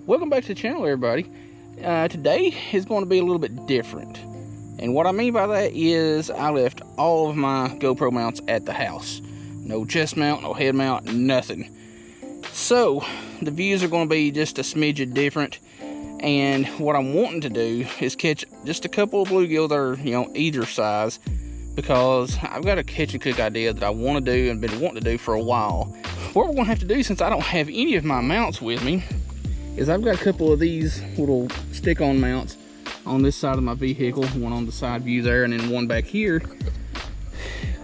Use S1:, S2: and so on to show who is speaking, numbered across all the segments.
S1: Welcome back to the channel, everybody. Today is going to be a little bit different. And what I mean by that is I left all of my GoPro mounts at the house. No chest mount, no head mount, nothing. So, the views are going to be just a smidgen different. And what I'm wanting to do is catch just a couple of bluegill that are, either size. Because I've got a catch and cook idea that I want to do and been wanting to do for a while. What we're going to have to do, since I don't have any of my mounts with me, is I've got a couple of these little stick-on mounts on this side of my vehicle, one on the side view there, and then one back here.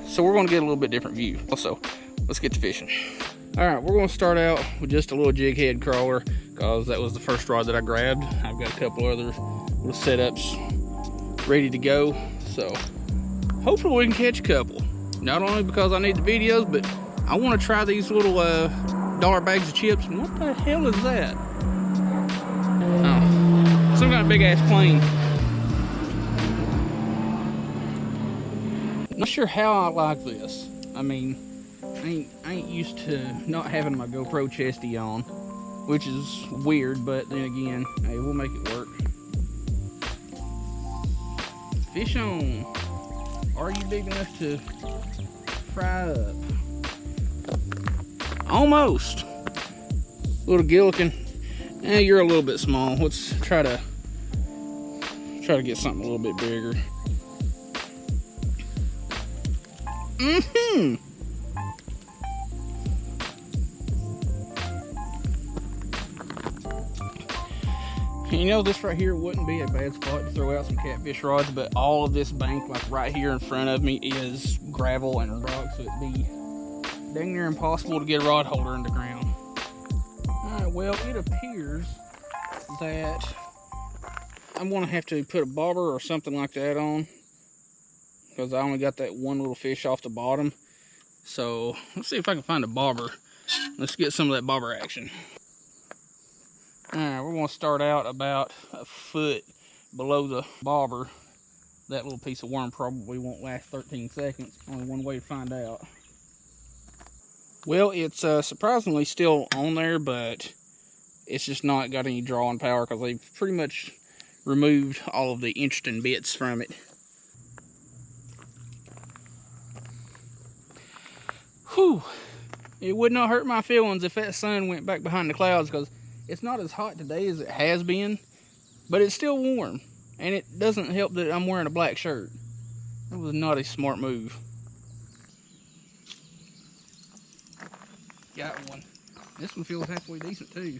S1: So we're going to get a little bit different view. Also, let's get to fishing. All right, we're going to start out with just a little jig head crawler, because that was the first rod that I grabbed. I've got a couple other little setups ready to go, so hopefully we can catch a couple. Not only because I need the videos, but I want to try these little dollar bags of chips. And what the hell is that? Oh, some kind of big ass plane. Not sure how I like this. I mean, I ain't used to not having my GoPro chesty on, which is weird, but then again, hey, we'll make it work. Fish on. Are you big enough to fry up? Almost. Little gillikin. You're a little bit small. Let's try to get something a little bit bigger. This right here wouldn't be a bad spot to throw out some catfish rods, but all of this bank, like right here in front of me, is gravel and rock, so it'd be dang near impossible to get a rod holder in the ground. Alright, well, it appears that I'm going to have to put a bobber or something like that on, because I only got that one little fish off the bottom. So let's see if I can find a bobber. Let's get some of that bobber action. Alright, we're going to start out about a foot below the bobber. That little piece of worm probably won't last 13 seconds. Only one way to find out. Well, it's surprisingly still on there, but it's just not got any drawing power because they've pretty much removed all of the interesting bits from it. Whew! It would not hurt my feelings if that sun went back behind the clouds, because it's not as hot today as it has been, but it's still warm. And it doesn't help that I'm wearing a black shirt. That was not a smart move. Got one. This one feels halfway decent too.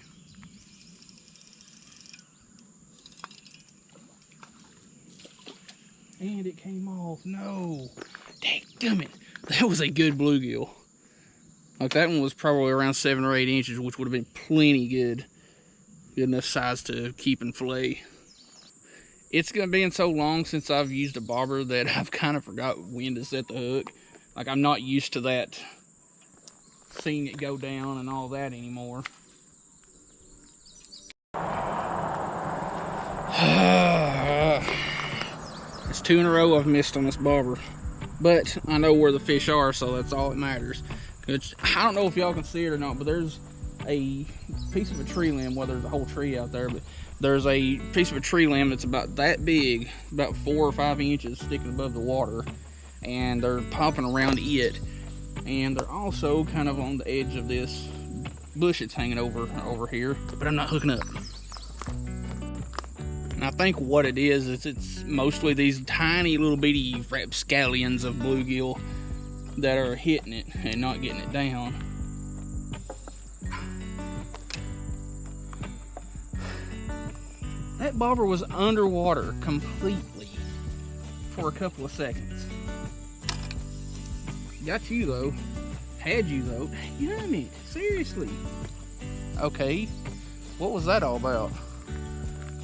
S1: And it came off. No. Dadgummit. That was a good bluegill. Like, that one was probably around 7 or 8 inches, which would have been plenty good. Good enough size to keep and fillet. It's been so long since I've used a bobber that I've kind of forgot when to set the hook. Like, I'm not used to that, seeing it go down and all that anymore. It's 2 in a row I've missed on this bobber. But I know where the fish are, so that's all that matters. I don't know if y'all can see it or not, but there's a piece of a tree limb. Well, there's a whole tree out there, but there's a piece of a tree limb that's about that big, about 4 or 5 inches sticking above the water, and they're popping around it. And they're also kind of on the edge of this bush that's hanging over here, but I'm not hooking up. And I think what it is it's mostly these tiny little bitty rapscallions of bluegill that are hitting it and not getting it down. That bobber was underwater completely for a couple of seconds. Got you though. Had you though. Damn it. Seriously. Okay. What was that all about?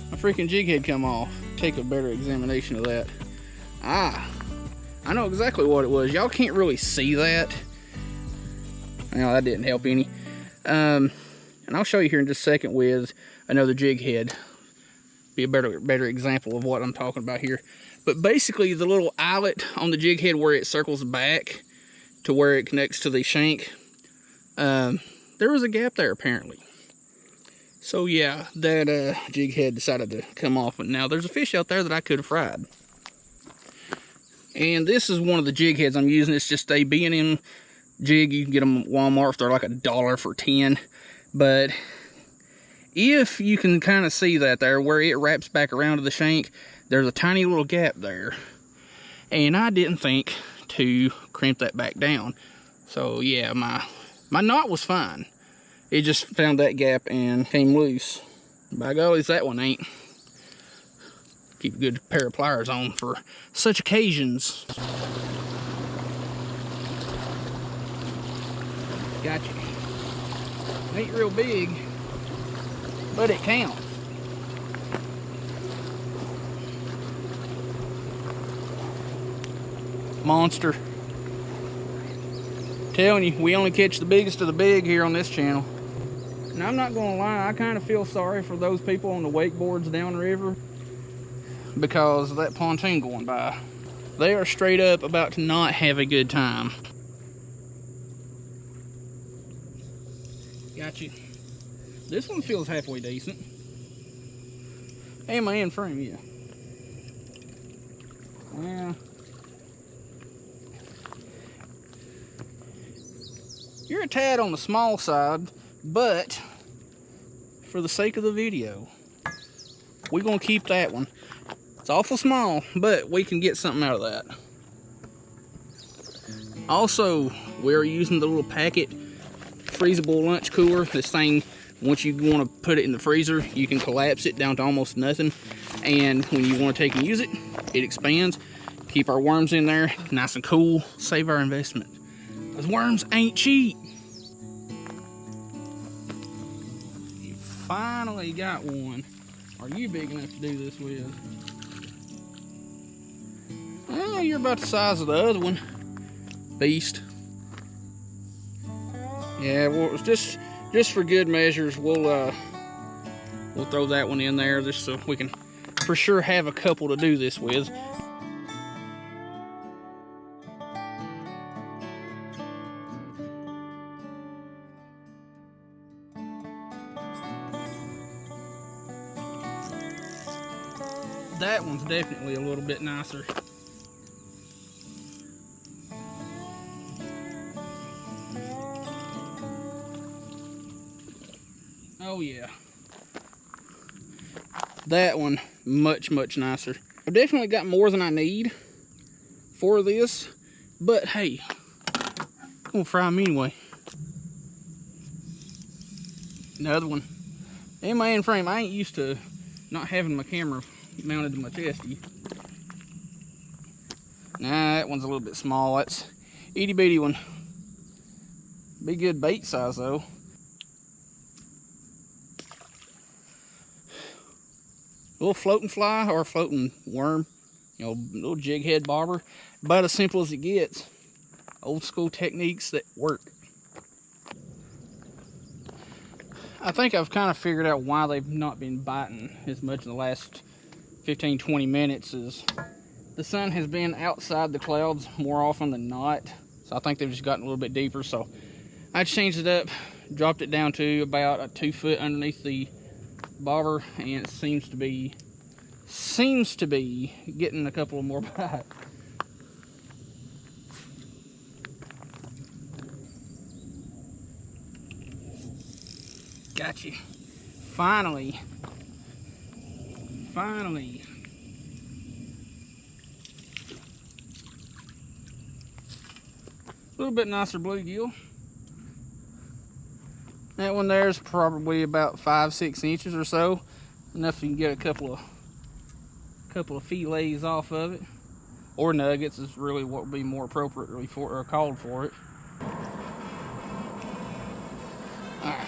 S1: My freaking jig head come off. Take a better examination of that. I know exactly what it was. Y'all can't really see that. Well, that didn't help any. And I'll show you here in just a second with another jig head. Be a better example of what I'm talking about here. But basically, the little eyelet on the jig head where it circles back to where it connects to the shank, there was a gap there apparently. So yeah, that jig head decided to come off. Now there's a fish out there that I could have fried. And this is one of the jig heads I'm using. It's just a B&M jig. You can get them at Walmart. They're like $1 for 10. But if you can kind of see that there, where it wraps back around to the shank, there's a tiny little gap there. And I didn't think to crimp that back down. So yeah, my knot was fine. It just found that gap and came loose. By golly, that one ain't. Keep a good pair of pliers on for such occasions. Gotcha. Ain't real big, but it counts. Monster. Telling you, we only catch the biggest of the big here on this channel. And I'm not gonna lie, I kind of feel sorry for those people on the wakeboards downriver because of that pontoon going by. They are straight up about to not have a good time. Got you. This one feels halfway decent. And my end frame, yeah. Yeah. You're a tad on the small side, but for the sake of the video, we're gonna keep that one. It's awful small, but we can get something out of that. Also, we're using the little packet freezable lunch cooler. This thing, once you want to put it in the freezer, you can collapse it down to almost nothing. And when you want to take and use it, it expands. Keep our worms in there, nice and cool. Save our investment. Because worms ain't cheap. You finally got one. Are you big enough to do this with? Well, you're about the size of the other one. Beast. Yeah, well, just for good measures, we'll throw that one in there just so we can for sure have a couple to do this with. That one's definitely a little bit nicer. Oh yeah. That one, much nicer. I've definitely got more than I need for this, but hey, I'm gonna fry them anyway. Another one. In my end frame, I ain't used to not having my camera mounted to my chesty. Nah, that one's a little bit small. That's itty bitty one. Be good bait size though. Little floating fly or floating worm, you know, little jig head bobber. About as simple as it gets. Old school techniques that work. I think I've kind of figured out why they've not been biting as much in the last 15-20 minutes. Is the sun has been outside the clouds more often than not. So I think they've just gotten a little bit deeper. So I changed it up, dropped it down to about a 2 foot underneath the bobber, and it seems to be getting a couple of more bites. Got you. Finally. A little bit nicer bluegill. That one there is probably about 5-6 inches or so. Enough you can get a couple of fillets off of it. Or nuggets is really what would be more appropriately for or called for it. Alright.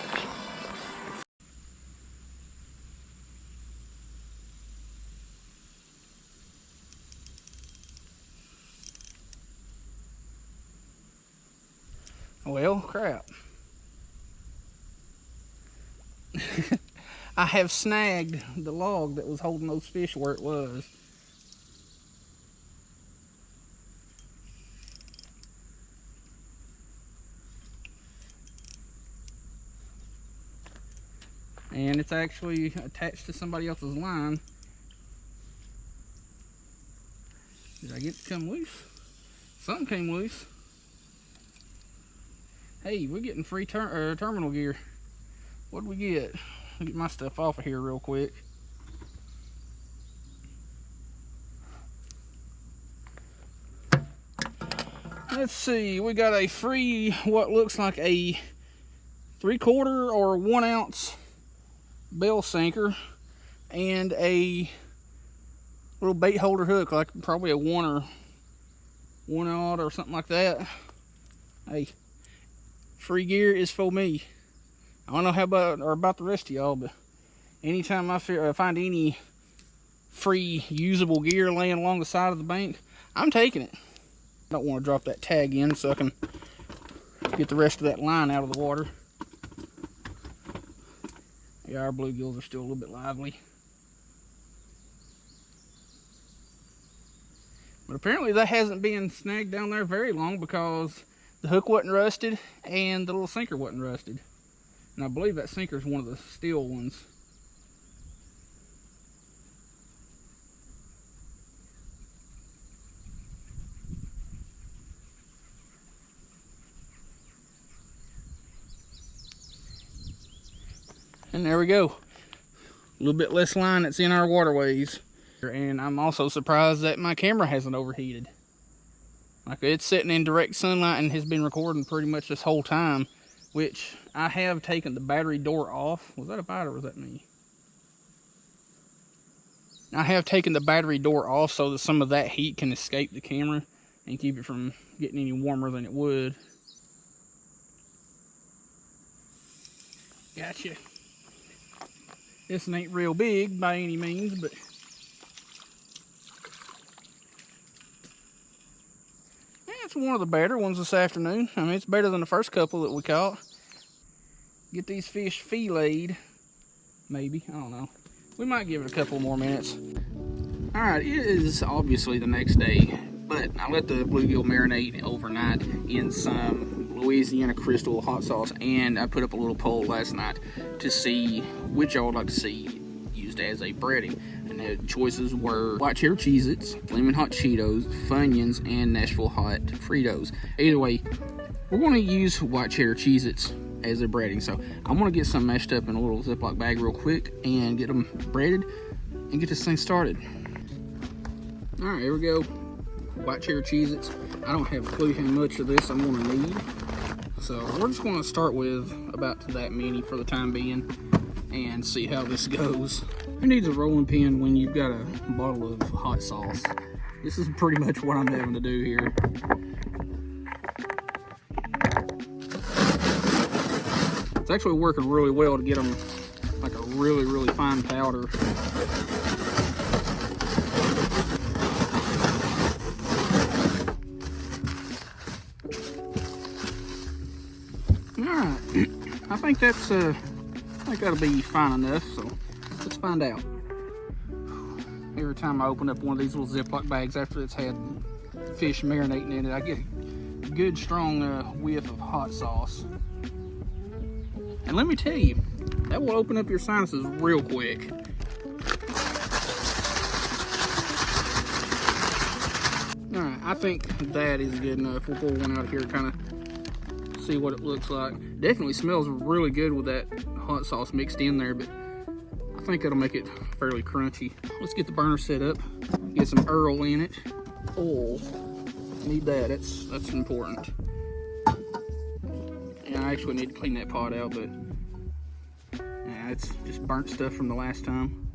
S1: Well, crap. I have snagged the log that was holding those fish where it was. and it's actually attached to somebody else's line. Did I get it to come loose? Something came loose. Hey, we're getting free terminal gear. What did we get? I'll get my stuff off of here real quick. Let's see, we got a free, what looks like a 3/4 or 1 ounce bell sinker and a little bait holder hook, like probably a 1 odd or something like that. Hey, free gear is for me. I don't know how about the rest of y'all, but anytime I find any free usable gear laying along the side of the bank, I'm taking it. I don't want to drop that tag in so I can get the rest of that line out of the water. Yeah, our bluegills are still a little bit lively. But apparently that hasn't been snagged down there very long because the hook wasn't rusted and the little sinker wasn't rusted. And I believe that sinker is one of the steel ones. And there we go. A little bit less line that's in our waterways. And I'm also surprised that my camera hasn't overheated. Like, it's sitting in direct sunlight and has been recording pretty much this whole time, which I have taken the battery door off. Was that a bite or was that me? I have taken the battery door off so that some of that heat can escape the camera and keep it from getting any warmer than it would. Gotcha. This one ain't real big by any means, but yeah, it's one of the better ones this afternoon. I mean, it's better than the first couple that we caught. Get these fish filleted, maybe. I don't know. We might give it a couple more minutes. All right, it is obviously the next day, but I let the bluegill marinate overnight in some Louisiana Crystal hot sauce, and I put up a little poll last night to see which I would like to see used as a breading. And the choices were white cheddar Cheez-its, Flamin' Hot Cheetos, Funyuns, and Nashville Hot Fritos. Either way, we're going to use white cheddar Cheez-its as a breading. So I'm going to get some meshed up in a little Ziploc bag real quick and get them breaded and get this thing started. All right, here we go. White cheddar Cheez-its. I don't have a clue how much of this I'm going to need. So we're just going to start with about that many for the time being and see how this goes. Who needs a rolling pin when you've got a bottle of hot sauce? This is pretty much what I'm having to do here. It's actually working really well to get them like a really, really fine powder. Alright, I think that'll be fine enough, so let's find out. Every time I open up one of these little Ziploc bags after it's had fish marinating in it, I get a good strong whiff of hot sauce. And let me tell you, that will open up your sinuses real quick. Alright, I think that is good enough. We'll pull one out here and kind of see what it looks like. Definitely smells really good with that hot sauce mixed in there, but I think it'll make it fairly crunchy. Let's get the burner set up, get some Earl in it. Oil, need that, that's important. And I actually need to clean that pot out, but yeah, it's just burnt stuff from the last time.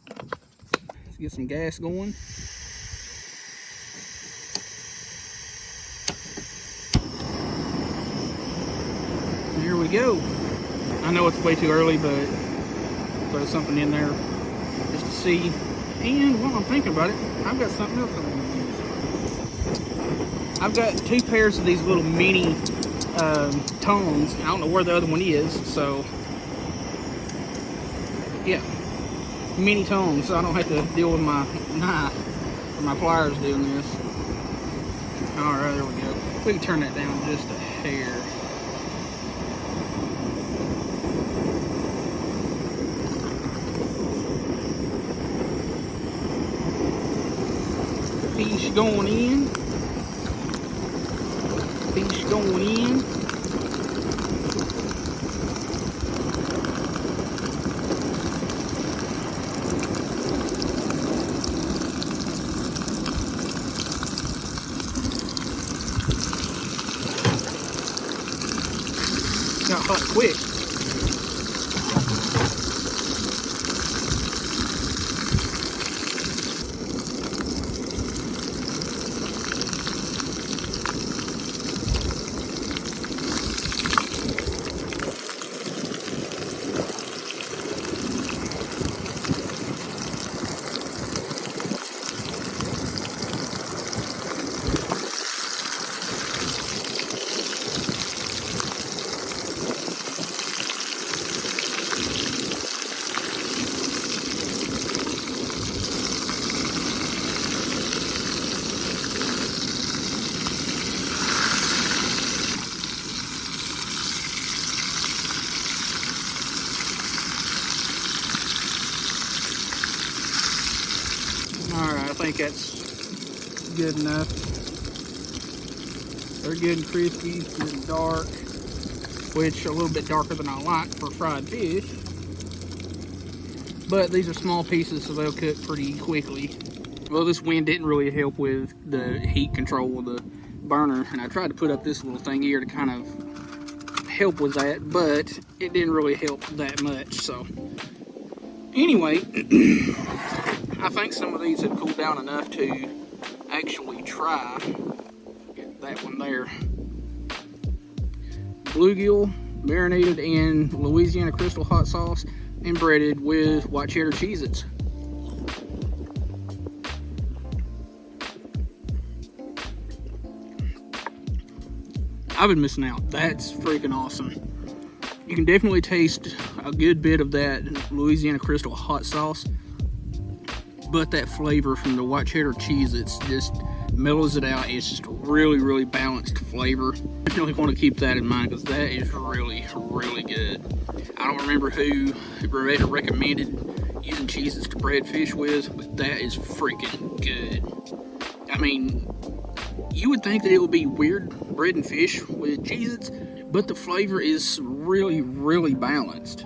S1: Let's get some gas going. Here we go. I know it's way too early, but throw something in there just to see. And while I'm thinking about it, I've got something else I want to use. I've got 2 pairs of these little mini tongs. I don't know where the other one is, so yeah, mini tongs, so I don't have to deal with my knife or my pliers doing this. All right, there we go. We can turn that down just a hair. Fish going in. Fish going in. Got hot quick. Alright, I think that's good enough. They're good and crispy, good and dark, which a little bit darker than I like for fried fish. But these are small pieces, so they'll cook pretty quickly. Well, this wind didn't really help with the heat control of the burner, and I tried to put up this little thing here to kind of help with that, but it didn't really help that much. So anyway, I think some of these have cooled down enough to actually try. Get that one there. Bluegill marinated in Louisiana Crystal hot sauce and breaded with white cheddar Cheez-its. I've been missing out. That's freaking awesome. You can definitely taste a good bit of that Louisiana Crystal hot sauce, but that flavor from the white cheddar Cheez-Its just mellows it out. It's just a really, really balanced flavor. Definitely want to keep that in mind because that is really, really good. I don't remember who recommended using Cheez-Its to bread fish with, but that is freaking good. I mean, you would think that it would be weird breading fish with Cheez-Its, but the flavor is really, really balanced.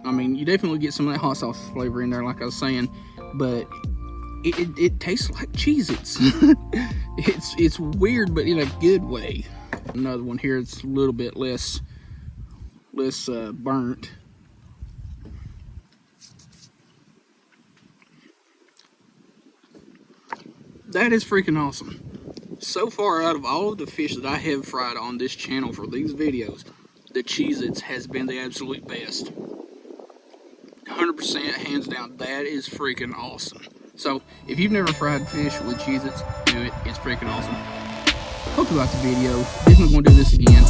S1: I mean, you definitely get some of that hot sauce flavor in there, like I was saying, but it tastes like Cheez-Its. It's weird, but in a good way. Another one here, it's a little bit less burnt. That is freaking awesome. So far, out of all of the fish that I have fried on this channel for these videos, the Cheez-Its has been the absolute best. 100% hands down. That is freaking awesome. So if you've never fried fish with Cheez-Its, do it. It's freaking awesome. Hope you liked the video. Definitely gonna do this again.